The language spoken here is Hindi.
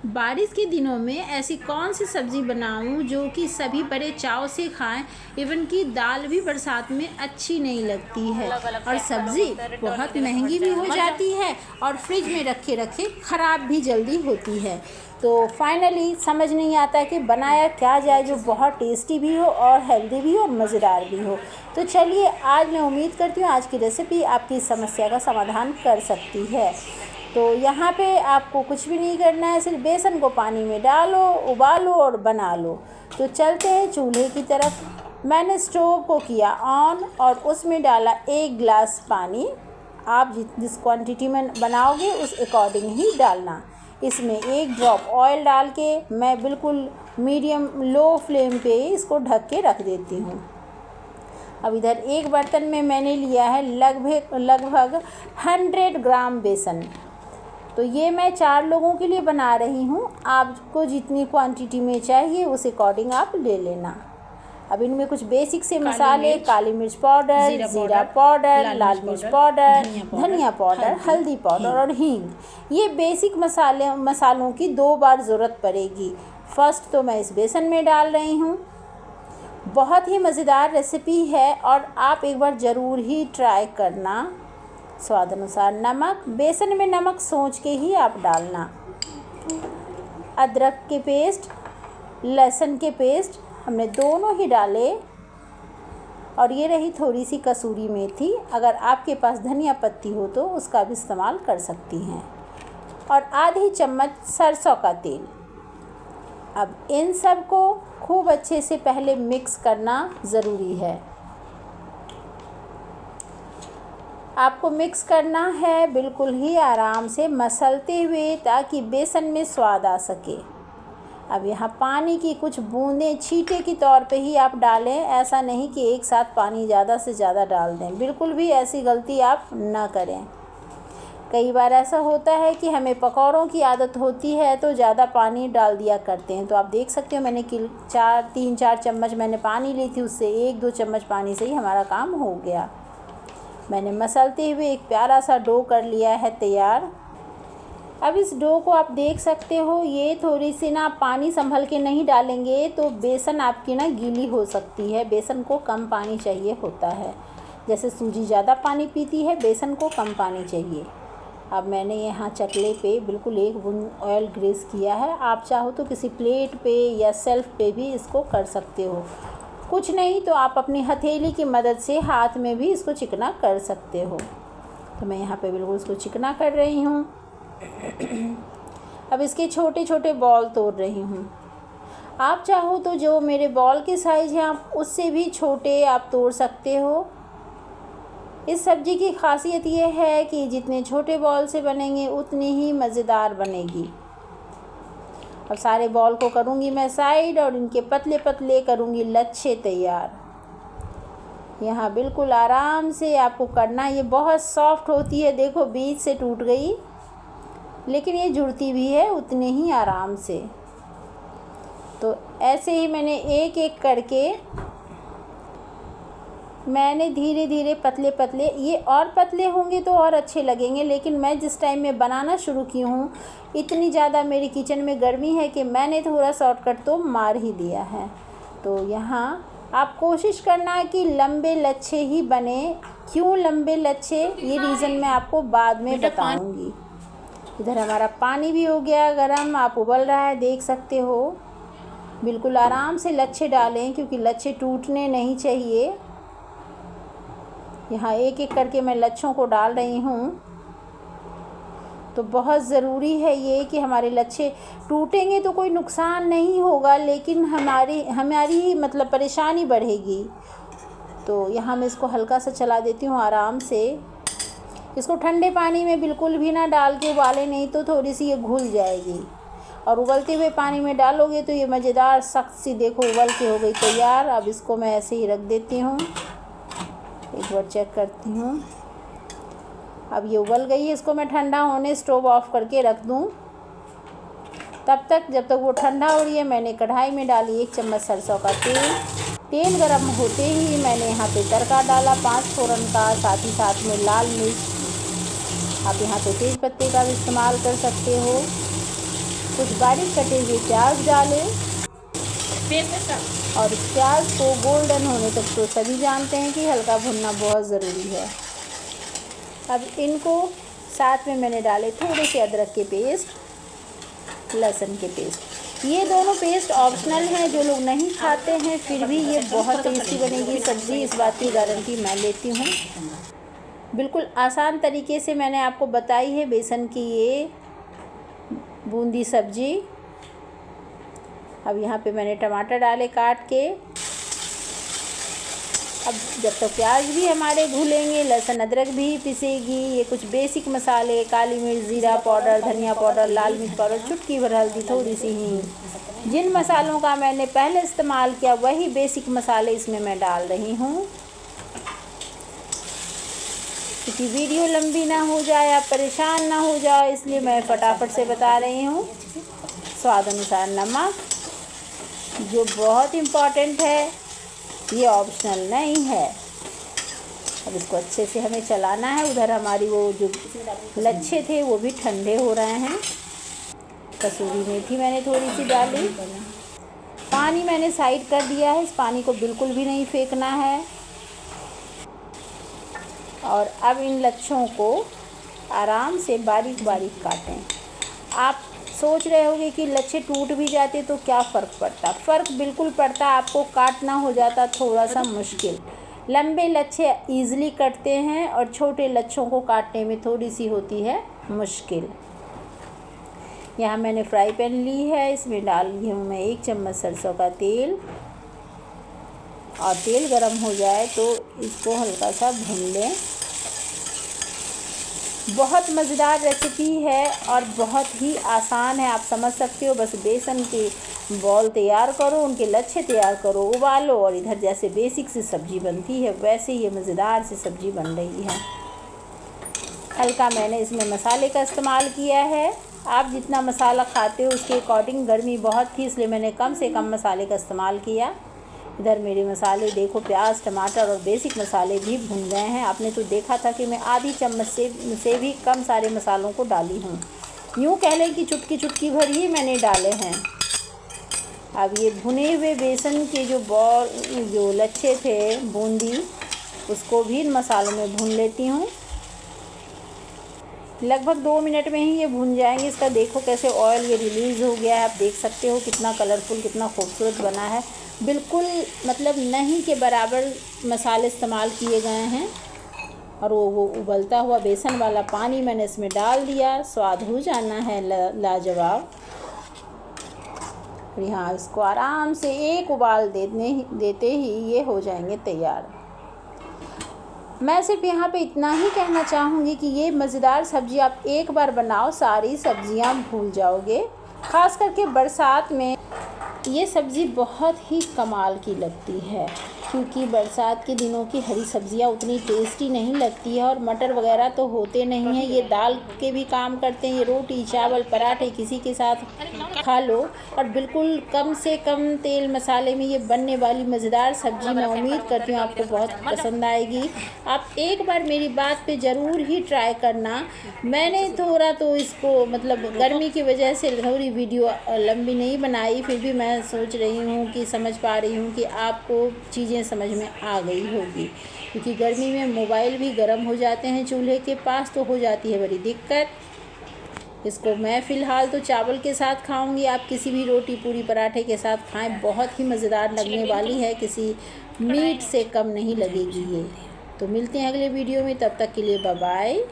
बारिश के दिनों में ऐसी कौन सी सब्ज़ी बनाऊं जो कि सभी बड़े चाव से खाएं। इवन कि दाल भी बरसात में अच्छी नहीं लगती है और सब्ज़ी बहुत महंगी भी हो जाती है और फ्रिज में रखे रखे ख़राब भी जल्दी होती है। तो फाइनली समझ नहीं आता कि बनाया क्या जाए जो बहुत टेस्टी भी हो और हेल्दी भी हो और मज़ेदार भी हो। तो चलिए, आज मैं उम्मीद करती हूँ आज की रेसिपी आपकी समस्या का समाधान कर सकती है। तो यहाँ पे आपको कुछ भी नहीं करना है, सिर्फ बेसन को पानी में डालो, उबालो और बना लो। तो चलते हैं चूल्हे की तरफ। मैंने स्टोव को किया ऑन और उसमें डाला 1 गिलास पानी। आप जिस क्वांटिटी में बनाओगे उस अकॉर्डिंग ही डालना। इसमें 1 ड्रॉप ऑयल डाल के मैं बिल्कुल मीडियम लो फ्लेम पे इसको ढक के रख देती हूँ। अब इधर एक बर्तन में मैंने लिया है लगभग 100 ग्राम बेसन। तो ये मैं 4 लोगों के लिए बना रही हूँ। आपको जितनी क्वांटिटी में चाहिए उस अकॉर्डिंग आप ले लेना। अब इनमें कुछ बेसिक से मसाले, काली मिर्च पाउडर, ज़ीरा पाउडर, लाल मिर्च पाउडर, धनिया पाउडर, हल्दी पाउडर और हींग, ये बेसिक मसालों की 2 बार ज़रूरत पड़ेगी। फर्स्ट तो मैं इस बेसन में डाल रही हूँ। बहुत ही मज़ेदार रेसिपी है और आप एक बार ज़रूर ही ट्राई करना। स्वाद अनुसार नमक, बेसन में नमक सोच के ही आप डालना। अदरक के पेस्ट, लहसुन के पेस्ट हमने दोनों ही डाले और ये रही थोड़ी सी कसूरी मेथी। अगर आपके पास धनिया पत्ती हो तो उसका भी इस्तेमाल कर सकती हैं। और आधी चम्मच सरसों का तेल। अब इन सब को खूब अच्छे से पहले मिक्स करना ज़रूरी है। आपको मिक्स करना है बिल्कुल ही आराम से मसलते हुए, ताकि बेसन में स्वाद आ सके। अब यहाँ पानी की कुछ बूंदें छींटे के तौर पे ही आप डालें। ऐसा नहीं कि एक साथ पानी ज़्यादा से ज़्यादा डाल दें, बिल्कुल भी ऐसी गलती आप ना करें। कई बार ऐसा होता है कि हमें पकौड़ों की आदत होती है तो ज़्यादा पानी डाल दिया करते हैं। तो आप देख सकते हो मैंने 3-4 चम्मच मैंने पानी ली थी, उससे 1-2 चम्मच पानी से ही हमारा काम हो गया। मैंने मसलते हुए एक प्यारा सा डो कर लिया है तैयार। अब इस डो को आप देख सकते हो, ये थोड़ी सी ना पानी संभल के नहीं डालेंगे तो बेसन आपकी ना गीली हो सकती है। बेसन को कम पानी चाहिए होता है। जैसे सूजी ज़्यादा पानी पीती है, बेसन को कम पानी चाहिए। अब मैंने यहाँ चकले पे बिल्कुल 1 बूंद ऑयल ग्रीस किया है। आप चाहो तो किसी प्लेट पे या सेल्फ पे भी इसको कर सकते हो। कुछ नहीं तो आप अपनी हथेली की मदद से हाथ में भी इसको चिकना कर सकते हो। तो मैं यहाँ पे बिल्कुल इसको चिकना कर रही हूँ। अब इसके छोटे छोटे बॉल तोड़ रही हूँ। आप चाहो तो जो मेरे बॉल के साइज़ हैं आप उससे भी छोटे आप तोड़ सकते हो। इस सब्ज़ी की खासियत ये है कि जितने छोटे बॉल से बनेंगे उतनी ही मज़ेदार बनेगी। अब सारे बॉल को करूँगी मैं साइड और इनके पतले पतले करूँगी लच्छे तैयार। यहाँ बिल्कुल आराम से आपको करना। ये बहुत सॉफ्ट होती है, देखो बीच से टूट गई, लेकिन ये जुड़ती भी है उतने ही आराम से। तो ऐसे ही मैंने एक एक करके मैंने धीरे धीरे पतले पतले, ये और पतले होंगे तो और अच्छे लगेंगे, लेकिन मैं जिस टाइम में बनाना शुरू की हूँ इतनी ज़्यादा मेरी किचन में गर्मी है कि मैंने थोड़ा शॉर्टकट तो मार ही दिया है। तो यहाँ आप कोशिश करना कि लंबे लच्छे ही बने। क्यों लंबे लच्छे, ये रीज़न मैं आपको बाद में बताऊँगी। इधर हमारा पानी भी हो गया गरम, आप उबल रहा है देख सकते हो। बिल्कुल आराम से लच्छे डालें क्योंकि लच्छे टूटने नहीं चाहिए। यहाँ एक एक करके मैं लच्छों को डाल रही हूँ। तो बहुत ज़रूरी है ये कि हमारे लच्छे टूटेंगे तो कोई नुकसान नहीं होगा, लेकिन हमारी मतलब परेशानी बढ़ेगी। तो यहाँ मैं इसको हल्का सा चला देती हूँ आराम से। इसको ठंडे पानी में बिल्कुल भी ना डाल के उबालें, नहीं तो थोड़ी सी ये घुल जाएगी। और उबलते हुए पानी में डालोगे तो ये मज़ेदार सख्त सी देखो उबल के हो गई तैयार। अब इसको मैं ऐसे ही रख देती हूँ, एक बार चेक करती हूँ। अब ये उबल गई है, इसको मैं ठंडा होने स्टोव ऑफ करके रख दूँ। तब तक जब तक वो ठंडा हो रही है मैंने कढ़ाई में डाली 1 चम्मच सरसों का तेल। तेल गरम होते ही मैंने यहाँ पे तड़का डाला 5 फ़ोरन का, साथ ही साथ में लाल मिर्च। आप यहाँ पे तेज पत्ते का भी इस्तेमाल कर सकते हो। कुछ बारीक कटे हुए प्याज डालें और इस प्याज को गोल्डन होने तक तो सभी जानते हैं कि हल्का भुनना बहुत ज़रूरी है। अब इनको साथ में मैंने डाले थोड़े से अदरक के पेस्ट, लहसुन के पेस्ट। ये दोनों पेस्ट ऑप्शनल हैं, जो लोग नहीं खाते हैं, फिर भी ये बहुत टेस्टी बनेगी सब्ज़ी, इस बात की गारंटी मैं लेती हूँ। बिल्कुल आसान तरीके से मैंने आपको बताई है बेसन की ये बूंदी सब्ज़ी। अब यहाँ पे मैंने टमाटर डाले काट के। अब जब तक प्याज भी हमारे घुलेंगे, लहसुन अदरक भी पिसेगी। ये कुछ बेसिक मसाले, काली मिर्च, ज़ीरा पाउडर, धनिया पाउडर, लाल मिर्च पाउडर, चुटकी भर हल्दी, थोड़ी सी हींग। जिन मसालों का मैंने पहले इस्तेमाल किया वही बेसिक मसाले इसमें मैं डाल रही हूँ, क्योंकि वीडियो लंबी ना हो जाए, आप परेशान ना हो जाओ, इसलिए मैं फटाफट से बता रही हूँ। स्वाद अनुसार नमक, जो बहुत इम्पॉर्टेंट है, ये ऑप्शनल नहीं है। अब इसको अच्छे से हमें चलाना है। उधर हमारी वो जो लच्छे थे वो भी ठंडे हो रहे हैं। कसूरी मेथी मैंने थोड़ी सी डाली। पानी मैंने साइड कर दिया है, इस पानी को बिल्कुल भी नहीं फेंकना है। और अब इन लच्छों को आराम से बारीक बारीक काटें। आप सोच रहे होगे कि लच्छे टूट भी जाते तो क्या फ़र्क पड़ता? फ़र्क बिल्कुल पड़ता, आपको काटना हो जाता थोड़ा सा मुश्किल। लंबे लच्छे ईज़िली कटते हैं और छोटे लच्छों को काटने में थोड़ी सी होती है मुश्किल। यहाँ मैंने फ्राई पैन ली है, इसमें डाल ली हूँ मैं 1 चम्मच सरसों का तेल। और तेल गरम हो जाए तो इसको हल्का सा भून लें। बहुत मज़ेदार रेसिपी है और बहुत ही आसान है, आप समझ सकते हो। बस बेसन के बॉल तैयार करो, उनके लच्छे तैयार करो, उबालो, और इधर जैसे बेसिक सी सब्ज़ी बनती है वैसे ये मज़ेदार सी सब्ज़ी बन रही है। हल्का मैंने इसमें मसाले का इस्तेमाल किया है। आप जितना मसाला खाते हो उसके अकॉर्डिंग, गर्मी बहुत थी इसलिए मैंने कम से कम मसाले का इस्तेमाल किया। इधर मेरे मसाले देखो, प्याज, टमाटर और बेसिक मसाले भी भुन गए हैं। आपने तो देखा था कि मैं आधी चम्मच से भी कम सारे मसालों को डाली हूँ। यूँ कह लें कि चुटकी चुटकी भर ही मैंने डाले हैं। अब ये भुने हुए बेसन के जो लच्छे थे बूंदी, उसको भी इन मसालों में भून लेती हूँ। लगभग 2 मिनट में ही ये भुन जाएंगे। इसका देखो कैसे ऑयल ये रिलीज़ हो गया है, आप देख सकते हो कितना कलरफुल, कितना खूबसूरत बना है। बिल्कुल मतलब नहीं के बराबर मसाले इस्तेमाल किए गए हैं। और वो उबलता हुआ बेसन वाला पानी मैंने इसमें डाल दिया। स्वाद हो जाना है लाजवाब। और यहाँ इसको आराम से एक उबाल देते ही ये हो जाएंगे तैयार। मैं सिर्फ यहाँ पे इतना ही कहना चाहूँगी कि ये मज़ेदार सब्ज़ी आप एक बार बनाओ, सारी सब्ज़ियाँ भूल जाओगे। ख़ास करके बरसात में ये सब्ज़ी बहुत ही कमाल की लगती है, क्योंकि बरसात के दिनों की हरी सब्ज़ियाँ उतनी टेस्टी नहीं लगती है। और मटर वगैरह तो होते नहीं हैं, ये दाल के भी काम करते हैं। ये रोटी, चावल, पराठे किसी के साथ खा लो। और बिल्कुल कम से कम तेल मसाले में ये बनने वाली मज़ेदार सब्ज़ी मैं उम्मीद करती हूँ आपको बहुत पसंद आएगी। आप एक बार मेरी बात पे ज़रूर ही ट्राई करना। मैंने थोड़ा तो इसको मतलब गर्मी की वजह से थोड़ी वीडियो लंबी नहीं बनाई, फिर भी मैं सोच रही हूँ कि समझ पा रही हूँ कि आपको चीज़ें समझ में आ गई होगी, क्योंकि गर्मी में मोबाइल भी गर्म हो जाते हैं चूल्हे के पास, तो हो जाती है बड़ी दिक्कत। इसको मैं फ़िलहाल तो चावल के साथ खाऊंगी, आप किसी भी रोटी, पूरी, पराठे के साथ खाएं। बहुत ही मज़ेदार लगने वाली है, किसी मीट से कम नहीं लगेगी ये। तो मिलते हैं अगले वीडियो में, तब तक के लिए बाय बाय।